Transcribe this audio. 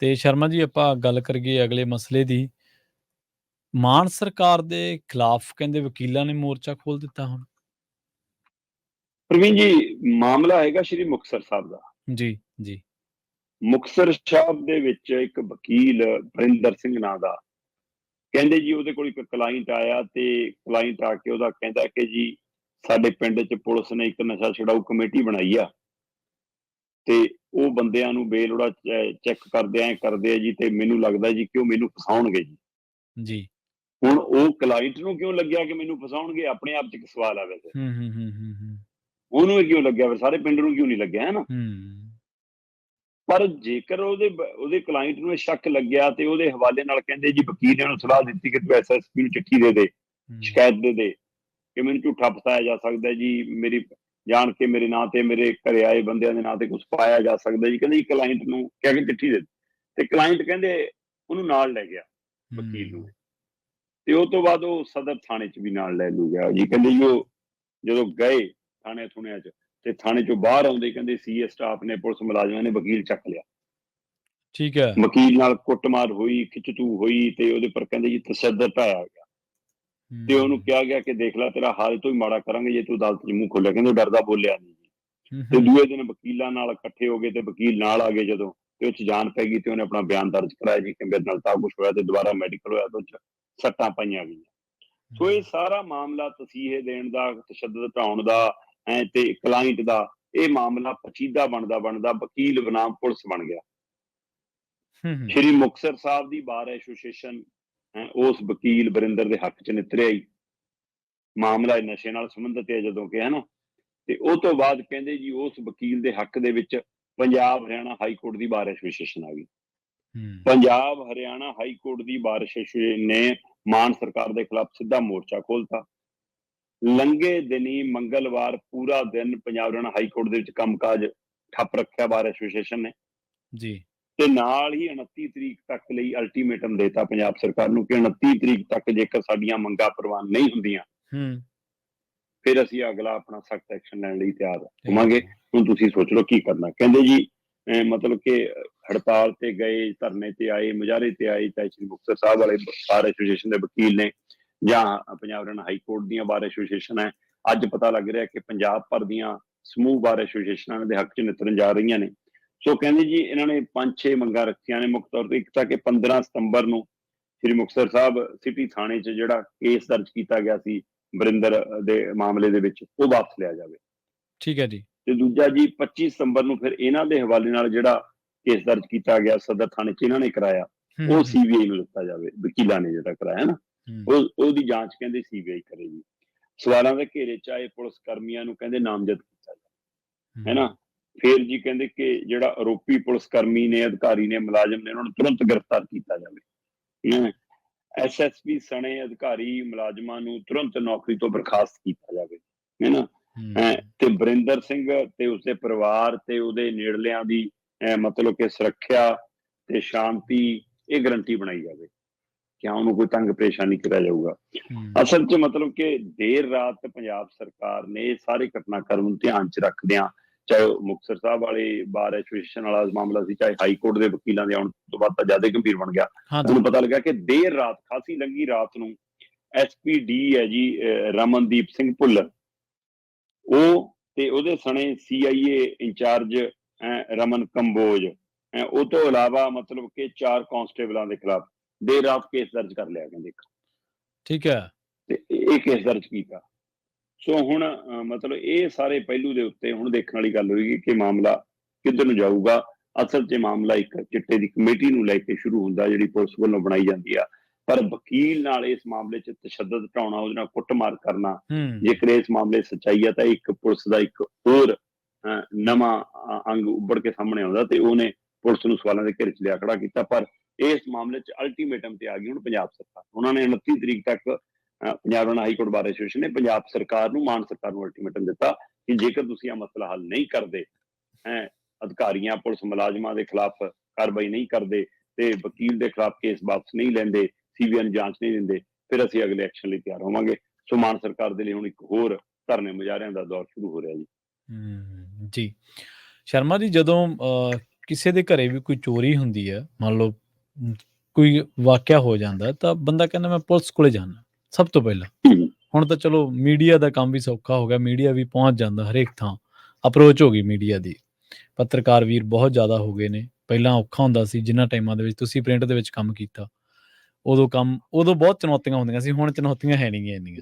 ਤੇ ਸ਼ਰਮਾ ਜੀ ਆਪਾਂ ਗੱਲ ਕਰੀਏ ਅਗਲੇ ਮਸਲੇ ਦੀ। ਮਾਨ ਸਰਕਾਰ ਦੇ ਖਿਲਾਫ ਕਹਿੰਦੇ ਵਕੀਲਾਂ ਨੇ ਮੋਰਚਾ ਖੋਲ ਦਿੱਤਾ ਹੁਣ। ਪ੍ਰਵੀਨ ਜੀ, ਮਾਮਲਾ ਹੈਗਾ ਸ਼੍ਰੀ ਮੁਕਤਸਰ ਸਾਹਿਬ ਦਾ। ਜੀ, ਜੀ। ਮੁਕਤਸਰ ਸਾਹਿਬ ਦੇ ਵਿੱਚ ਇੱਕ ਵਕੀਲ ਵਰਿੰਦਰ ਸਿੰਘ ਨਾਂ ਦਾ, ਕਹਿੰਦੇ ਜੀ ਉਹਦੇ ਕੋਲ ਇੱਕ ਕਲਾਇੰਟ ਆਇਆ ਤੇ ਕਲਾਇੰਟ ਆ ਕੇ ਉਹਦਾ ਕਹਿੰਦਾ ਕਿ ਜੀ ਸਾਡੇ ਪਿੰਡ 'ਚ ਪੁਲਿਸ ਨੇ ਇੱਕ ਨਸ਼ਾ ਛੁਡਾਊ ਕਮੇਟੀ ਬਣਾਈ ਆ ਤੇ ਉਹ ਬੰਦਿਆਂ ਨੂੰ ਬੇਲੋੜਾ ਚੈੱਕ ਕਰਦੇ ਆ ਜੀ, ਤੇ ਮੈਨੂੰ ਲੱਗਦਾ ਜੀ ਕਿ ਉਹ ਮੈਨੂੰ ਫਸਾਉਣਗੇ ਜੀ। ਜੀ। ਹੁਣ ਉਹ ਕਲਾਇੰਟ ਨੂੰ ਕਿਉਂ ਲੱਗਿਆ ਕਿ ਮੈਨੂੰ ਫਸਾਉਣਗੇ, ਆਪਣੇ ਆਪ 'ਚ ਇੱਕ ਸਵਾਲ ਆ ਵੈਸੇ। ਉਹਨੂੰ ਕਿਉਂ ਲੱਗਿਆ, ਫਿਰ ਸਾਰੇ ਪਿੰਡ ਨੂੰ ਕਿਉਂ ਨਹੀਂ ਲੱਗਿਆ, ਹੈ ਨਾ? ਪਰ ਜੇਕਰ ਉਹਦੇ ਕਲਾਇੰਟ ਨੂੰ ਇਹ ਸ਼ੱਕ ਲੱਗਿਆ ਤੇ ਉਹਦੇ ਹਵਾਲੇ ਨਾਲ ਕਹਿੰਦੇ ਜੀ ਵਕੀਲ ਨੇ ਉਹਨੂੰ ਸਲਾਹ ਦਿੱਤੀ ਕਿ ਤੂੰ ਐਸਐਸਪੀ ਨੂੰ ਚਿੱਠੀ ਦੇ ਸ਼ਿਕਾਇਤ ਦੇ ਕਿ ਮੈਨੂੰ ਝੂਠਾ ਫਸਾਇਆ ਜਾ ਸਕਦਾ ਜੀ, ਮੇਰੀ ਜਾਣ ਕੇ ਮੇਰੇ ਨਾਂ ਤੇ, ਮੇਰੇ ਘਰੇ ਆਏ ਬੰਦਿਆਂ ਦੇ ਨਾਂ ਤੇ ਕੁਝ ਪਾਇਆ ਜਾ ਸਕਦਾ ਜੀ। ਕਹਿੰਦੇ ਕਲਾਇੰਟ ਨੂੰ ਕਹਿ ਕੇ ਚਿੱਠੀ ਦੇ ਤੇ ਕਲਾਇੰਟ ਕਹਿੰਦੇ ਉਹਨੂੰ ਨਾਲ ਲੈ ਗਿਆ ਵਕੀਲ ਨੂੰ, ਤੇ ਉਹ ਤੋਂ ਬਾਅਦ ਉਹ ਸਦਰ ਥਾਣੇ 'ਚ ਵੀ ਨਾਲ ਲੈ ਲੂ ਗਿਆ ਜੀ। ਕਹਿੰਦੇ ਜੀ ਉਹ ਜਦੋਂ ਗਏ ਥਾਣਿਆਂ 'ਚ ਤੇ ਥਾਣੇ 'ਚੋਂ ਬਾਹਰ ਆਉਂਦੇ ਕਹਿੰਦੇ ਸੀਏ ਸਟਾਫ ਨੇ, ਪੁਲਿਸ ਮੁਲਾਜ਼ਮਾਂ ਨੇ ਵਕੀਲ ਚੱਕ ਲਿਆ। ਠੀਕ ਹੈ। ਵਕੀਲ ਨਾਲ ਕੁੱਟਮਾਰ ਹੋਈ, ਖਿੱਚਤੂ ਹੋਈ ਤੇ ਉਹਦੇ ਪਰ ਕਹਿੰਦੇ ਜੀ ਤਸ਼ੱਦਦ ਢਾਇਆ ਗਿਆ ਤੇ ਉਹਨੂੰ ਕਿਹਾ ਗਿਆ ਕਿ ਦੇਖ ਲੈ ਤੇਰਾ ਹਾਲ ਤੋਂ ਹੀ ਮਾੜਾ ਕਰਾਂਗੇ ਜੇ ਤੂੰ ਅਦਾਲਤ 'ਚ ਮੂੰਹ ਖੋਲਿਆ। ਕਹਿੰਦੇ ਡਰਦਾ ਬੋਲਿਆ ਨਹੀਂ ਜੀ। ਤੇ ਦੂਏ ਦਿਨ ਵਕੀਲਾਂ ਨਾਲ ਇਕੱਠੇ ਹੋ ਗਏ ਤੇ ਵਕੀਲ ਨਾਲ ਆ ਗਏ ਜਦੋਂ, ਤੇ ਉਹ 'ਚ ਜਾਨ ਪੈ ਗਈ ਤੇ ਉਹਨੇ ਆਪਣਾ ਬਿਆਨ ਦਰਜ ਕਰਾਇਆ ਜੀ ਕਿ ਮੇਰੇ ਨਾਲ ਤਾਂ ਕੁਝ ਹੋਇਆ ਤੇ ਦੁਬਾਰਾ ਮੈਡੀਕਲ ਹੋਇਆ ਤੇ ਉਹ 'ਚ ਸੱਟਾਂ ਪਾਈਆਂ ਗਈਆਂ। ਸੋ ਇਹ ਸਾਰਾ ਮਾਮਲਾ ਤਸੀਹੇ ਦੇਣ ਦਾ, ਤਸ਼ੱਦਦ ਢਾਉਣ ਦਾ ਤੇ ਕਲਾਇੰਟ ਦਾ, ਇਹ ਮਾਮਲਾ ਪਚੀਦਾ ਬਣਦਾ ਵਕੀਲ ਬਨਾਮ ਪੁਲਿਸ ਬਣ ਗਿਆ। ਸ਼੍ਰੀ ਮੁਕਤਸਰ ਸਾਹਿਬ ਦੀ ਬਾਰ ਐਸੋਸੀਏਸ਼ਨ ਉਸ ਵਕੀਲ ਵਰਿੰਦਰ ਦੇ ਹੱਕ 'ਚ ਨਿਤਰਿਆ ਹੀ। ਮਾਮਲਾ ਨਸ਼ੇ ਨਾਲ ਸੰਬੰਧਿਤ ਹੈ ਜਦੋਂ ਕਿ, ਹੈ ਨਾ, ਤੇ ਉਹ ਤੋਂ ਬਾਅਦ ਕਹਿੰਦੇ ਜੀ ਉਸ ਵਕੀਲ ਦੇ ਹੱਕ ਦੇ ਵਿੱਚ ਪੰਜਾਬ ਹਰਿਆਣਾ ਹਾਈ ਕੋਰਟ ਦੀ ਬਾਰ ਐਸੋਸੀਏਸ਼ਨ ਆ ਗਈ। ਪੰਜਾਬ ਹਰਿਆਣਾ ਹਾਈ ਕੋਰਟ ਦੀ ਬਾਰ ਐਸੋਸੀਏਸ਼ਨ ਨੇ ਮਾਨ ਸਰਕਾਰ ਦੇ ਖਿਲਾਫ ਸਿੱਧਾ ਮੋਰਚਾ ਖੋਲਤਾ। ਲੰਘੇ ਦਿਨੀ ਮੰਗਲਵਾਰ ਪੂਰਾ ਦਿਨ ਪੰਜਾਬ ਹਰਿਆਣਾ ਹਾਈ ਕੋਰਟ ਦੇ ਵਿੱਚ ਕੰਮਕਾਜ ਠੱਪ ਰੱਖਿਆ ਬਾਰ ਐਸੋਸੀਏਸ਼ਨ ਨੇ ਜੀ, ਤੇ ਨਾਲ ਹੀ 29 ਤਰੀਕ ਤੱਕ ਲਈ ਅਲਟੀਮੇਟਮ ਦੇਤਾ ਪੰਜਾਬ ਸਰਕਾਰ ਨੂੰ ਕਿ 29 ਤਰੀਕ ਤੱਕ ਜੇਕਰ ਸਾਡੀਆਂ ਮੰਗਾਂ ਪ੍ਰਵਾਨ ਨਹੀਂ ਹੁੰਦੀਆਂ ਫਿਰ ਅਸੀਂ ਅਗਲਾ ਆਪਣਾ ਸਖਤ ਐਕਸ਼ਨ ਲੈਣ ਲਈ ਤਿਆਰ ਹੋਵਾਂਗੇ। ਹੁਣ ਤੁਸੀਂ ਸੋਚ ਲਓ ਕੀ ਕਰਨਾ। ਕਹਿੰਦੇ ਜੀ ਮਤਲਬ ਕਿ ਹੜਤਾਲ ਤੇ ਗਏ, ਧਰਨੇ ਤੇ ਆਏ, ਮੁਜ਼ਾਹਰੇ ਤੇ ਆਏ, ਚਾਹੇ ਸ਼੍ਰੀ ਮੁਕਤਸਰ ਸਾਹਿਬ ਵਾਲੇ ਬਾਰ ਐਸੋਸੀਏਸ਼ਨ ਦੇ ਵਕੀਲ ਨੇ ਜਾਂ ਪੰਜਾਬ ਹਰਿਆਣਾ ਹਾਈ ਕੋਰਟ ਦੀਆਂ ਬਾਰ ਐਸੋਸੀਏਸ਼ਨ ਹੈ। ਅੱਜ ਪਤਾ ਲੱਗ ਰਿਹਾ ਕਿ ਪੰਜਾਬ ਭਰ ਦੀਆਂ ਸਮੂਹ ਬਾਰ ਐਸੋਸੀਏਸ਼ਨਾਂ ਦੇ ਹੱਕ 'ਚ ਨਿਤਰਨ ਜਾ ਰਹੀਆਂ ਨੇ। ਸੋ ਕਹਿੰਦੇ ਜੀ ਇਹਨਾਂ ਨੇ 5-6 ਮੰਗਾਂ ਰੱਖੀਆਂ ਨੇ ਮੁੱਖ ਤੌਰ ਤੇ। ਇੱਕ ਤਾਂ ਕਿ 15 ਸਤੰਬਰ ਨੂੰ ਸ਼੍ਰੀ ਮੁਕਤਸਰ ਸਾਹਿਬ ਸਿਟੀ ਥਾਣੇ 'ਚ ਜਿਹੜਾ ਕੇਸ ਦਰਜ ਕੀਤਾ ਗਿਆ ਸੀ ਵਰਿੰਦਰ ਦੇ ਮਾਮਲੇ ਦੇ ਵਿੱਚ, ਉਹ ਵਾਪਸ ਲਿਆ ਜਾਵੇ। ਠੀਕ ਹੈ ਜੀ। ਤੇ ਦੂਜਾ ਜੀ 25 ਸਤੰਬਰ ਨੂੰ ਫਿਰ ਇਹਨਾਂ ਦੇ ਹਵਾਲੇ ਨਾਲ ਜਿਹੜਾ ਕੇਸ ਦਰਜ ਕੀਤਾ ਗਿਆ ਸਦਰ ਥਾਣੇ 'ਚ ਇਹਨਾਂ ਨੇ ਕਰਾਇਆ, ਉਹ ਸੀਬੀਆਈ ਨੂੰ ਦਿੱਤਾ ਜਾਵੇ। ਵਕੀਲਾਂ ਨੇ ਜਿਹੜਾ ਕਰਾਇਆ ਨਾ, ਉਹਦੀ ਜਾਂਚ ਕਹਿੰਦੇ ਸੀਬੀਆਈ ਕਰੇਗੀ। ਸਵਾਲਾਂ ਦੇ ਘੇਰੇ 'ਚ ਆਏ ਪੁਲਿਸ ਕਰਮੀਆਂ ਨੂੰ ਕਹਿੰਦੇ ਨਾਮਜ਼ਦ ਕੀਤਾ ਜਾਵੇ, ਹੈ ਨਾ। ਫਿਰ ਜੀ ਕਹਿੰਦੇ ਕਿ ਜਿਹੜਾ ਆਰੋਪੀ ਪੁਲਿਸ ਕਰਮੀ ਨੇ, ਅਧਿਕਾਰੀ ਨੇ, ਮੁਲਾਜ਼ਮ ਨੇ, ਉਹਨਾਂ ਨੂੰ ਤੁਰੰਤ ਗ੍ਰਿਫਤਾਰ ਕੀਤਾ ਜਾਵੇ। ਐਸਐਸਪੀ ਸਣੇ ਅਧਿਕਾਰੀ ਮੁਲਾਜ਼ਮਾਂ ਨੂੰ ਤੁਰੰਤ ਨੌਕਰੀ ਤੋਂ ਬਰਖਾਸਤ ਕੀਤਾ ਜਾਵੇ, ਹੈ ਨਾ। ਤੇ ਵਰਿੰਦਰ ਸਿੰਘ ਤੇ ਉਸਦੇ ਪਰਿਵਾਰ ਤੇ ਉਹਦੇ ਨੇੜਲਿਆਂ ਦੀ ਮਤਲਬ ਕਿ ਸੁਰੱਖਿਆ ਤੇ ਸ਼ਾਂਤੀ ਇਹ ਗਰੰਟੀ ਬਣਾਈ ਜਾਵੇ ਕਿ ਉਹਨੂੰ ਕੋਈ ਤੰਗ ਪਰੇਸ਼ਾਨੀ ਕਰਿਆ ਜਾਊਗਾ। ਅਸਲ 'ਚ ਮਤਲਬ ਕਿ ਦੇਰ ਰਾਤ ਪੰਜਾਬ ਸਰਕਾਰ ਨੇ ਇਹ ਸਾਰੇ ਘਟਨਾਕ੍ਰਮ ਨੂੰ ਧਿਆਨ 'ਚ ਰੱਖਦਿਆਂ, ਚਾਹੇ ਉਹ ਮੁਕਤਸਰ ਸਾਹਿਬ ਵਾਲੇ ਬਾਰ ਐਸੋਸੀਏਸ਼ਨ ਵਾਲਾ ਮਾਮਲਾ ਸੀ, ਚਾਹੇ ਹਾਈ ਕੋਰਟ ਦੇ ਵਕੀਲਾਂ ਦੇ ਆਉਣ ਤੋਂ ਬਾਅਦ ਤਾਂ ਜ਼ਿਆਦਾ ਗੰਭੀਰ ਬਣ ਗਿਆ। ਮੈਨੂੰ ਪਤਾ ਲੱਗਾ ਕਿ ਦੇਰ ਰਾਤ, ਖਾਸੀ ਲੰਘੀ ਰਾਤ ਨੂੰ SPD ਹੈ ਜੀ ਰਮਨਦੀਪ ਸਿੰਘ ਭੁੱਲਰ, ਉਹ ਤੇ ਉਹਦੇ ਸਣੇ CIA ਇੰਚਾਰਜ ਰਮਨ ਕੰਬੋਜ, ਉਹ ਤੋਂ ਇਲਾਵਾ ਮਤਲਬ ਕਿ 4 ਕਾਂਸਟੇਬਲਾਂ ਦੇ ਖਿਲਾਫ ਦੇਰ ਰਾਤ ਕੇਸ ਦਰਜ ਕਰ ਲਿਆ ਕਹਿੰਦੇ। ਠੀਕ ਹੈ। ਤੇ ਇਹ ਕੇਸ ਦਰਜ ਕੀਤਾ। ਸੋ ਹੁਣ ਮਤਲਬ ਇਹ ਸਾਰੇ ਪਹਿਲੂ ਦੇ ਉੱਤੇ ਹੁਣ ਦੇਖਣ ਵਾਲੀ ਗੱਲ ਹੋਏਗੀ ਕਿ ਮਾਮਲਾ ਕਿੱਧਰ ਨੂੰ ਜਾਊਗਾ। ਅਸਲ 'ਚ ਮਾਮਲਾ ਇੱਕ ਚਿੱਟੇ ਦੀ ਕਮੇਟੀ ਨੂੰ ਲੈ ਕੇ ਸ਼ੁਰੂ ਹੁੰਦਾ ਜਿਹੜੀ ਪੁਲਿਸ ਵੱਲੋਂ ਬਣਾਈ ਜਾਂਦੀ ਆ, ਪਰ ਵਕੀਲ ਨਾਲ ਇਸ ਮਾਮਲੇ 'ਚ ਤਸ਼ੱਦਦ ਢਾਉਣਾ, ਉਹਦੇ ਨਾਲ ਕੁੱਟਮਾਰ ਕਰਨਾ, ਜੇਕਰ ਇਸ ਮਾਮਲੇ ਸੱਚਾਈ ਆ ਤਾਂ ਇੱਕ ਪੁਲਿਸ ਦਾ ਇੱਕ ਹੋਰ ਨਵਾਂ ਅੰਗ ਉੱਭੜ ਕੇ ਸਾਹਮਣੇ ਆਉਂਦਾ ਤੇ ਉਹਨੇ ਪੁਲਿਸ ਨੂੰ ਸਵਾਲਾਂ ਦੇ ਘੇਰੇ 'ਚ ਲਿਆ ਖੜਾ ਕੀਤਾ। ਪਰ ਇਸ ਮਾਮਲੇ 'ਚ ਅਲਟੀਮੇਟਮ ਤੇ ਆ ਗਈ ਹੁਣ ਪੰਜਾਬ ਸਰਕਾਰ। ਉਹਨਾਂ ਨੇ 29 ਤਰੀਕ ਤੱਕ Punjab Haryana high court bar association ਨੇ ਪੰਜਾਬ ਸਰਕਾਰ ਨੂੰ, ਮਾਨ ਸਰਕਾਰ ਨੂੰ ਅਲਟੀਮੇਟਮ ਦਿੱਤਾ ਕਿ ਜੇਕਰ ਤੁਸੀਂ ਇਹ ਮਸਲਾ ਹੱਲ ਨਹੀਂ ਕਰਦੇ, ਅਧਿਕਾਰੀਆਂ ਪੁਲਿਸ ਮੁਲਾਜ਼ਮਾਂ ਦੇ ਖਿਲਾਫ ਕਾਰਵਾਈ ਨਹੀਂ ਕਰਦੇ ਤੇ ਵਕੀਲ ਦੇ ਖਿਲਾਫ ਕੇਸ ਵਾਪਸ ਨਹੀਂ ਲੈਂਦੇ, ਸੀਬੀਆਈ ਨੂੰ ਜਾਂਚ ਨਹੀਂ ਦਿੰਦੇ, ਫਿਰ ਅਸੀਂ ਅਗਲੇ ਐਕਸ਼ਨ ਲਈ ਤਿਆਰ ਹੋਵਾਂਗੇ। ਸੋ ਮਾਨ ਸਰਕਾਰ ਦੇ ਲਈ ਹੁਣ ਇੱਕ ਹੋਰ ਧਰਨੇ ਮੁਜ਼ਾਹਰਿਆਂ ਦਾ ਦੌਰ ਸ਼ੁਰੂ ਹੋ ਰਿਹਾ ਜੀ। ਜੀ ਸ਼ਰਮਾ ਜੀ, ਜਦੋਂ ਕਿਸੇ ਦੇ ਘਰੇ ਵੀ ਕੋਈ ਚੋਰੀ ਹੁੰਦੀ ਹੈ, ਮੰਨ ਲਓ ਕੋਈ ਵਾਕਿਆ ਹੋ ਜਾਂਦਾ, ਤਾਂ ਬੰਦਾ ਕਹਿੰਦਾ ਮੈਂ ਪੁਲਿਸ ਕੋਲੇ ਜਾਣਾ ਸਭ ਤੋਂ ਪਹਿਲਾਂ। ਹੁਣ ਤਾਂ ਚਲੋ ਮੀਡੀਆ ਦਾ ਕੰਮ ਵੀ ਸੌਖਾ ਹੋ ਗਿਆ, ਮੀਡੀਆ ਵੀ ਪਹੁੰਚ ਜਾਂਦਾ ਹਰੇਕ ਥਾਂ, ਅਪਰੋਚ ਹੋ ਗਈ ਮੀਡੀਆ ਦੀ। ਪੱਤਰਕਾਰ ਵੀਰ ਬਹੁਤ ਜ਼ਿਆਦਾ ਹੋ ਗਏ ਨੇ। ਪਹਿਲਾਂ ਔਖਾ ਹੁੰਦਾ ਸੀ, ਜਿਨ੍ਹਾਂ ਟਾਈਮਾਂ ਦੇ ਵਿੱਚ ਤੁਸੀਂ ਪ੍ਰਿੰਟ ਦੇ ਵਿੱਚ ਕੰਮ ਕੀਤਾ, ਉਦੋਂ ਬਹੁਤ ਚੁਣੌਤੀਆਂ ਹੁੰਦੀਆਂ ਸੀ, ਹੁਣ ਚੁਣੌਤੀਆਂ ਹੈ ਨਹੀਂ ਗੀਆਂ ਇੰਨੀਆਂ।